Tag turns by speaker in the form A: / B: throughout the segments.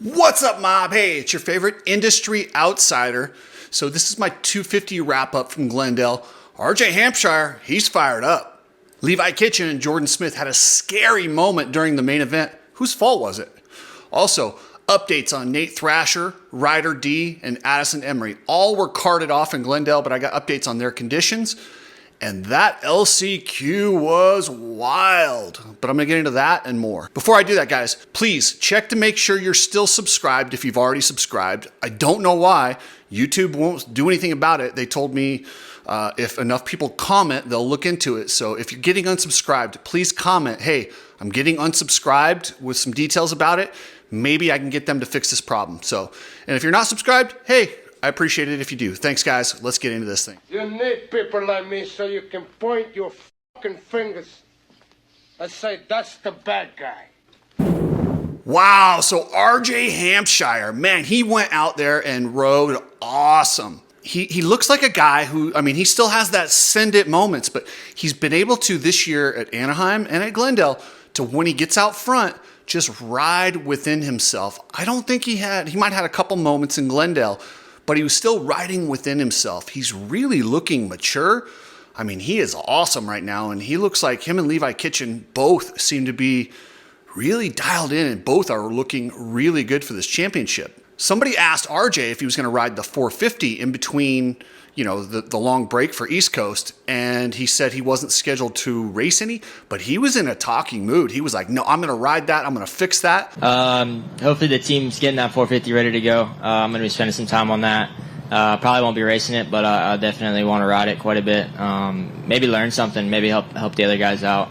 A: What's up, mob? Hey, it's your favorite industry outsider. So this is my 250 wrap up from Glendale. RJ Hampshire, he's fired up. Levi Kitchen and Jordan Smith had a scary moment during the main event. Whose fault was it? Also, updates on Nate Thrasher, Ryder D, and Addison Emory. All were carted off in Glendale, but I got updates on their conditions. And that LCQ was wild. But I'm going to get into that and more. Before I do that, guys, please check to make sure you're still subscribed if you've already subscribed. I don't know why. YouTube won't do anything about it. They told me if enough people comment, they'll look into it. So if you're getting unsubscribed, please comment, hey, I'm getting unsubscribed with some details about it. Maybe I can get them to fix this problem. So, and if you're not subscribed, hey, I appreciate it if you do. Thanks, guys. Let's get into this thing.
B: You need people like me so you can point your fucking fingers and say, that's the bad guy.
A: Wow, so RJ Hampshire, man, he went out there and rode awesome. He looks like a guy who, I mean, he still has that send it moments, but he's been able to this year at Anaheim and at Glendale to, when he gets out front, just ride within himself. I don't think he might have had a couple moments in Glendale, but he was still riding within himself. He's really looking mature. I mean, he is awesome right now, and he looks like him and Levi Kitchen both seem to be really dialed in, and both are looking really good for this championship. Somebody asked RJ if he was going to ride the 450 in between, you know, the long break for East Coast, and he said he wasn't scheduled to race any, but he was in a talking mood. He was like, no, I'm going to ride that. I'm going to fix that.
C: Hopefully the team's getting that 450 ready to go. I'm going to be spending some time on that. Probably won't be racing it, but I definitely want to ride it quite a bit. Maybe learn something, maybe help the other guys out.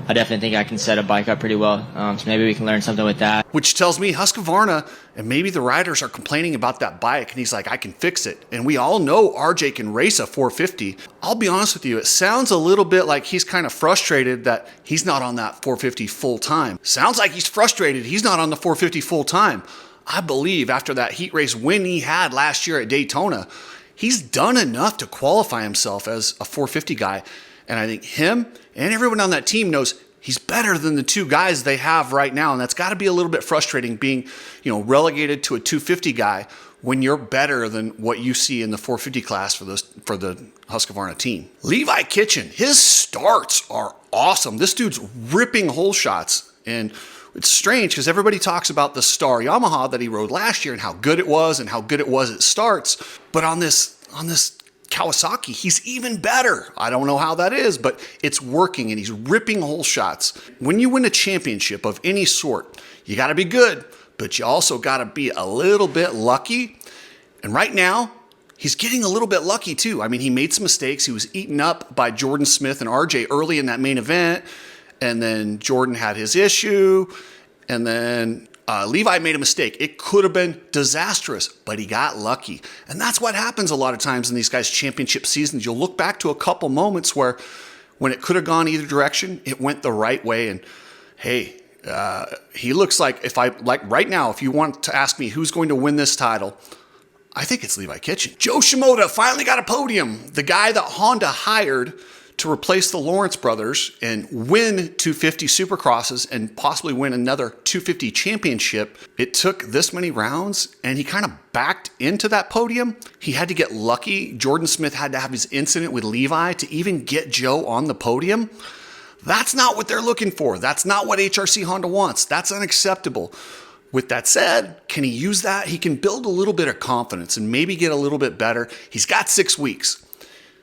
C: I definitely think I can set a bike up pretty well, so maybe we can learn something with that.
A: Which tells me Husqvarna and maybe the riders are complaining about that bike, and he's like, I can fix it. And we all know RJ can race a 450. I'll be honest with you, it sounds a little bit like he's kind of frustrated that he's not on that 450 full time. Sounds like he's frustrated he's not on the 450 full time. I believe after that heat race win he had last year at Daytona, he's done enough to qualify himself as a 450 guy. And I think him and everyone on that team knows he's better than the two guys they have right now. And that's got to be a little bit frustrating being, you know, relegated to a 250 guy when you're better than what you see in the 450 class for the Husqvarna team. Levi Kitchen, his starts are awesome. This dude's ripping hole shots. And it's strange because everybody talks about the Star Yamaha that he rode last year and how good it was at starts. But on this Kawasaki, he's even better. I don't know how that is, but it's working and he's ripping hole shots. When you win a championship of any sort, you got to be good, but you also got to be a little bit lucky. And right now, he's getting a little bit lucky too. I mean, he made some mistakes. He was eaten up by Jordan Smith and RJ early in that main event, and then Jordan had his issue, and then Levi made a mistake. It could have been disastrous, but he got lucky. And that's what happens a lot of times in these guys' championship seasons. You'll look back to a couple moments where when it could have gone either direction, it went the right way. And hey, he looks like, right now, if you want to ask me who's going to win this title, I think it's Levi Kitchen. Joe Shimoda finally got a podium. The guy that Honda hired to replace the Lawrence brothers and win 250 Supercrosses and possibly win another 250 championship. It took this many rounds and he kind of backed into that podium. He had to get lucky. Jordan Smith had to have his incident with Levi to even get Joe on the podium. That's not what they're looking for. That's not what HRC Honda wants. That's unacceptable. With that said, can he use that? He can build a little bit of confidence and maybe get a little bit better. He's got 6 weeks.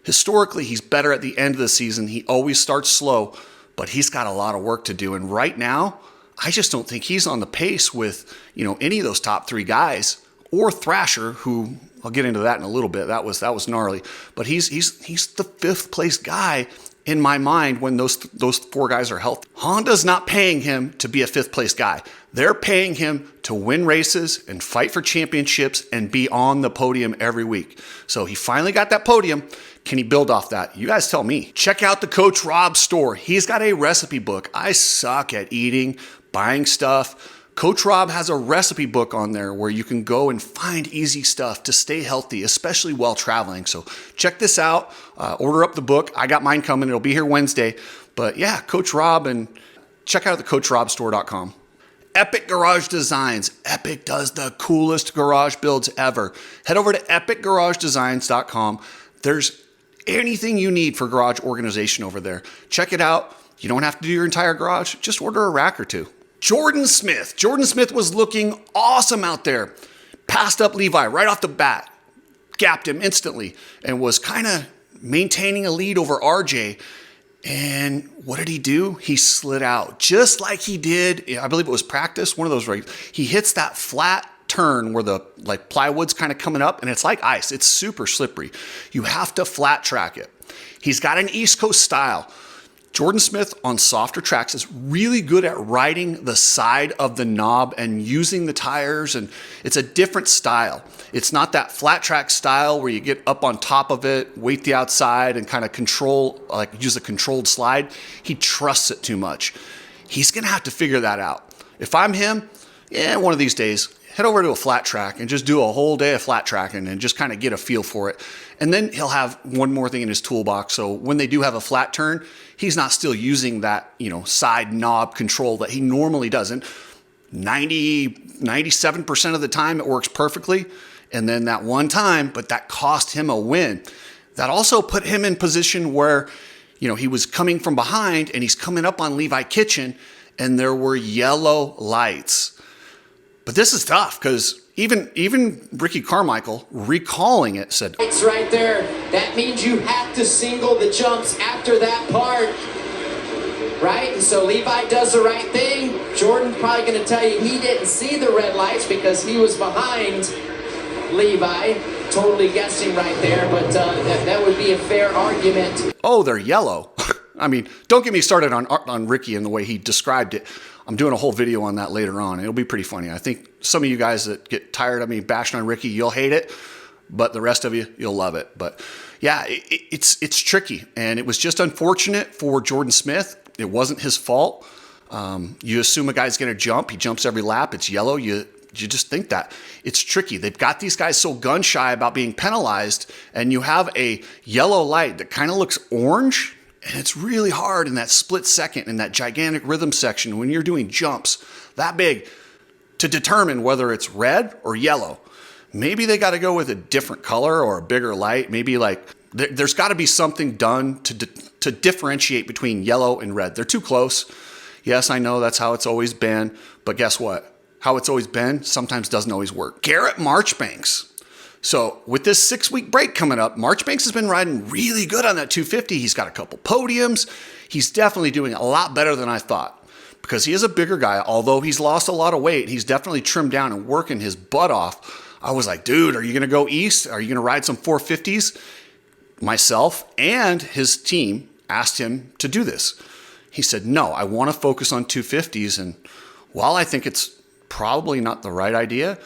A: Historically, he's better at the end of the season. He always starts slow, but he's got a lot of work to do. And right now, I just don't think he's on the pace with, you know, any of those top 3 guys or Thrasher, who I'll get into that in a little bit. That was gnarly. But he's the 5th place guy in my mind when those 4 guys are healthy. Honda's not paying him to be a 5th place guy. They're paying him to win races and fight for championships and be on the podium every week. So he finally got that podium. Can he build off that? You guys tell me. Check out the Coach Rob store. He's got a recipe book. I suck at eating, buying stuff. Coach Rob has a recipe book on there where you can go and find easy stuff to stay healthy, especially while traveling. So check this out. Order up the book. I got mine coming. It'll be here Wednesday. But yeah, Coach Rob, and check out the CoachRobStore.com. Epic Garage Designs. Epic does the coolest garage builds ever. Head over to epicgaragedesigns.com. There's anything you need for garage organization over there. Check it out. You don't have to do your entire garage. Just order a rack or two. Jordan Smith. Jordan Smith was looking awesome out there. Passed up Levi right off the bat. Gapped him instantly and was kind of maintaining a lead over RJ. And what did he do? He slid out just like he did. I believe it was practice. One of those races. He hits that flat turn where the plywood's kind of coming up and it's like ice. It's super slippery. You have to flat track it. He's got an East Coast style. Jordan Smith on softer tracks is really good at riding the side of the knob and using the tires, and it's a different style. It's not that flat track style where you get up on top of it, weight the outside, and kind of control, use a controlled slide. He trusts it too much. He's going to have to figure that out. If I'm him, one of these days, head over to a flat track and just do a whole day of flat tracking and just kind of get a feel for it. And then he'll have one more thing in his toolbox. So when they do have a flat turn, he's not still using that, side knob control that he normally doesn't. 97% of the time it works perfectly. And then that one time, but that cost him a win. That also put him in position where, he was coming from behind and he's coming up on Levi Kitchen and there were yellow lights. But this is tough because even Ricky Carmichael recalling it said,
D: "It's right there. That means you have to single the jumps after that part." Right? And so Levi does the right thing. Jordan's probably going to tell you he didn't see the red lights because he was behind Levi. Totally guessing right there, but that would be a fair argument.
A: Oh, they're yellow. I mean, don't get me started on Ricky and the way he described it. I'm doing a whole video on that later on. It'll be pretty funny. I think some of you guys that get tired of me bashing on Ricky, you'll hate it, but the rest of you, you'll love it. But yeah, it's tricky, and it was just unfortunate for Jordan Smith. It wasn't his fault. You assume a guy's going to jump. He jumps every lap. It's yellow. You just think that. It's tricky. They've got these guys so gun shy about being penalized, and you have a yellow light that kind of looks orange. And it's really hard in that split second, in that gigantic rhythm section, when you're doing jumps that big, to determine whether it's red or yellow. Maybe they got to go with a different color or a bigger light. Maybe there's got to be something done to differentiate between yellow and red. They're too close. Yes, I know that's how it's always been. But guess what? How it's always been sometimes doesn't always work. Garrett Marchbanks. So with this 6-week break coming up, Marchbanks has been riding really good on that 250. He's got a couple podiums. He's definitely doing a lot better than I thought because he is a bigger guy. Although he's lost a lot of weight, he's definitely trimmed down and working his butt off. I was like, dude, are you going to go east? Are you going to ride some 450s? Myself and his team asked him to do this. He said, no, I want to focus on 250s. And while I think it's probably not the right idea,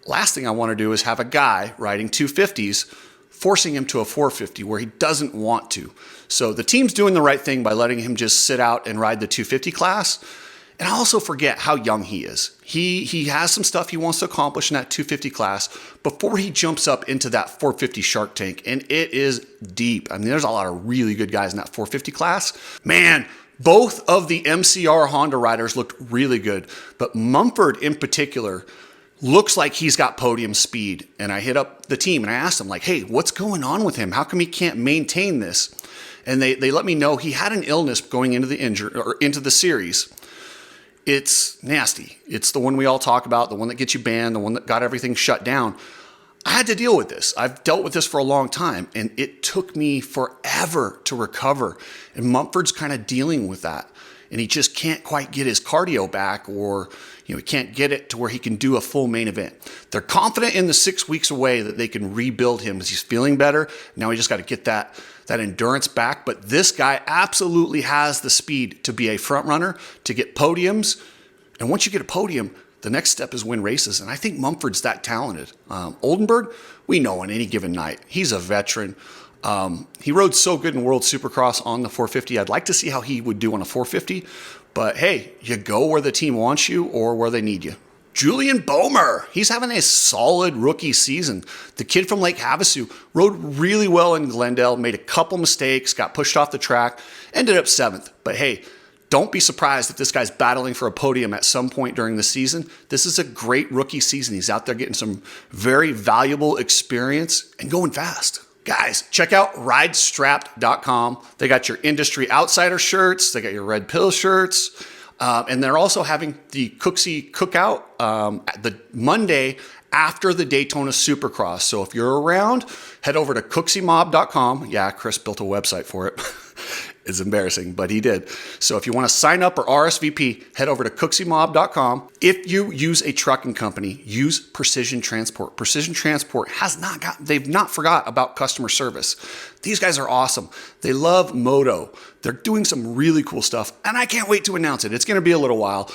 A: last thing I want to do is have a guy riding 250s, forcing him to a 450 where he doesn't want to. So the team's doing the right thing by letting him just sit out and ride the 250 class. And I also forget how young he is. He has some stuff he wants to accomplish in that 250 class before he jumps up into that 450 Shark Tank. And it is deep. I mean, there's a lot of really good guys in that 450 class. Man, both of the MCR Honda riders looked really good. But Mumford in particular looks like he's got podium speed. And I hit up the team and I asked them, hey, what's going on with him? How come he can't maintain this? And they let me know he had an illness going into the series. It's nasty. It's the one we all talk about, the one that gets you banned, the one that got everything shut down. I had to deal with this. I've dealt with this for a long time, and it took me forever to recover. And Mumford's kind of dealing with that. And he just can't quite get his cardio back, or he can't get it to where he can do a full main event. They're confident in the 6 weeks away that they can rebuild him as he's feeling better. Now we just got to get that endurance back. But this guy absolutely has the speed to be a front runner, to get podiums. And once you get a podium, the next step is win races. And I think Mumford's that talented. Oldenburg, we know on any given night, he's a veteran. He rode so good in World Supercross on the 450. I'd like to see how he would do on a 450. But hey, you go where the team wants you or where they need you. Julian Bomer, he's having a solid rookie season. The kid from Lake Havasu rode really well in Glendale, made a couple mistakes, got pushed off the track, ended up 7th. But hey, Don't be surprised if this guy's battling for a podium at some point during the season. This is a great rookie season. He's out there getting some very valuable experience and going fast. Guys, check out ridestrapped.com. They got your industry outsider shirts. They got your red pill shirts. And they're also having the Cooksey Cookout the Monday after the Daytona Supercross. So if you're around, head over to cookseymob.com. Yeah, Chris built a website for it. It's embarrassing, but he did. So if you want to sign up or RSVP, head over to cookseymob.com. If you use a trucking company, use Precision Transport. Precision Transport they've not forgot about customer service. These guys are awesome. They love moto. They're doing some really cool stuff, and I can't wait to announce it. It's going to be a little while.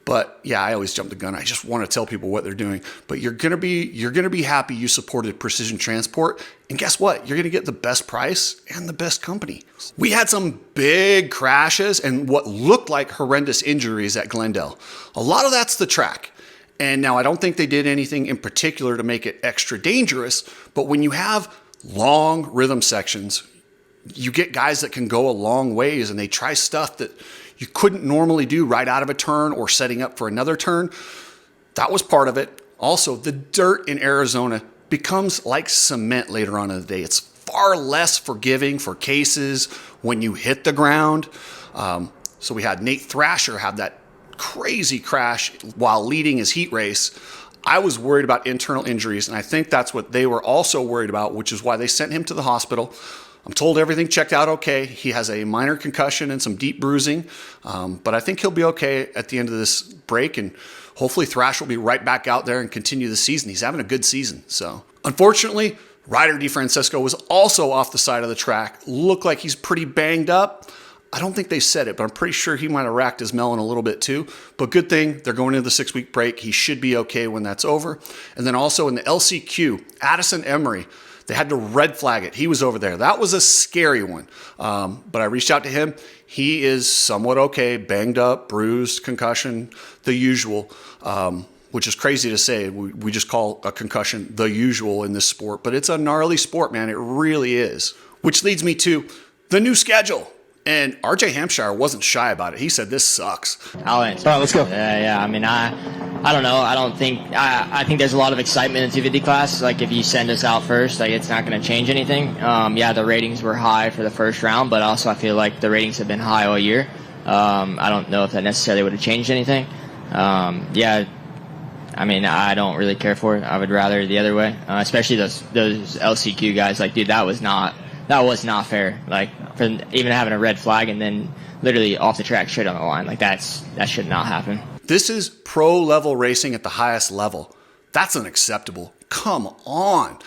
A: But yeah, I always jump the gun. I just want to tell people what they're doing. But you're gonna be happy you supported Precision Transport. And guess what? You're gonna get the best price and the best company. We had some big crashes and what looked like horrendous injuries at Glendale. A lot of that's the track. And now I don't think they did anything in particular to make it extra dangerous. But when you have long rhythm sections, you get guys that can go a long ways and they try stuff that you couldn't normally do right out of a turn or setting up for another turn. That was part of it. Also, the dirt in Arizona becomes like cement later on in the day. It's far less forgiving for cases when you hit the ground. So we had Nate Thrasher have that crazy crash while leading his heat race. I was worried about internal injuries, and I think that's what they were also worried about, which is why they sent him to the hospital. I'm told everything checked out okay. He has a minor concussion and some deep bruising, but I think he'll be okay at the end of this break, and hopefully Thrash will be right back out there and continue the season. He's having a good season. So, unfortunately, rider Difrancisco was also off the side of the track. Looked like he's pretty banged up. I don't think they said it, but I'm pretty sure he might have racked his melon a little bit too. But good thing they're going into the 6-week break. He should be okay when that's over. And then also in the LCQ, Addison Emory, they had to red flag it. He was over there. That was a scary one. But I reached out to him. He is somewhat okay, banged up, bruised, concussion, the usual, which is crazy to say. We just call a concussion the usual in this sport, but it's a gnarly sport, man. It really is. Which leads me to the new schedule. And RJ Hampshire wasn't shy about it. He said, this sucks.
C: I'll answer.
E: All right, let's go.
C: Yeah. I mean, I don't know. I think there's a lot of excitement in 250 class. Like, if you send us out first, like, it's not going to change anything. Yeah, the ratings were high for the first round, but also I feel like the ratings have been high all year. I don't know if that necessarily would have changed anything. Yeah, I mean, I don't really care for it. I would rather the other way, especially those LCQ guys. Like, dude, that was not fair. Like, for even having a red flag and then literally off the track straight on the line. Like, that should not happen.
A: This is pro level racing at the highest level. That's unacceptable. Come on.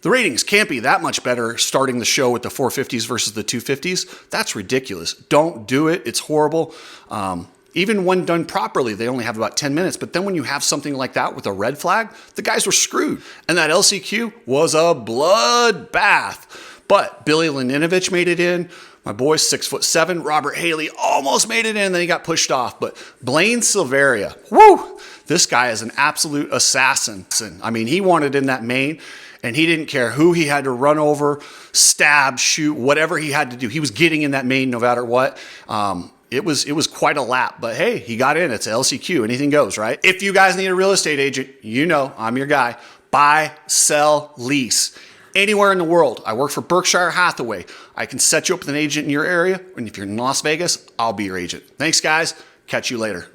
A: The ratings can't be that much better starting the show with the 450s versus the 250s. That's ridiculous. Don't do it. It's horrible. Even when done properly, they only have about 10 minutes. But then when you have something like that with a red flag, the guys were screwed. And that LCQ was a bloodbath. But Billy Laninovich made it in. My boy, 6'7", Robert Haley almost made it in, then he got pushed off. But Blaine Silveria, woo! This guy is an absolute assassin. I mean, he wanted in that main, and he didn't care who he had to run over, stab, shoot, whatever he had to do. He was getting in that main no matter what. It was quite a lap, but hey, he got in. It's LCQ. Anything goes, right? If you guys need a real estate agent, you know I'm your guy. Buy, sell, lease. Anywhere in the world. I work for Berkshire Hathaway. I can set you up with an agent in your area. And if you're in Las Vegas, I'll be your agent. Thanks, guys. Catch you later.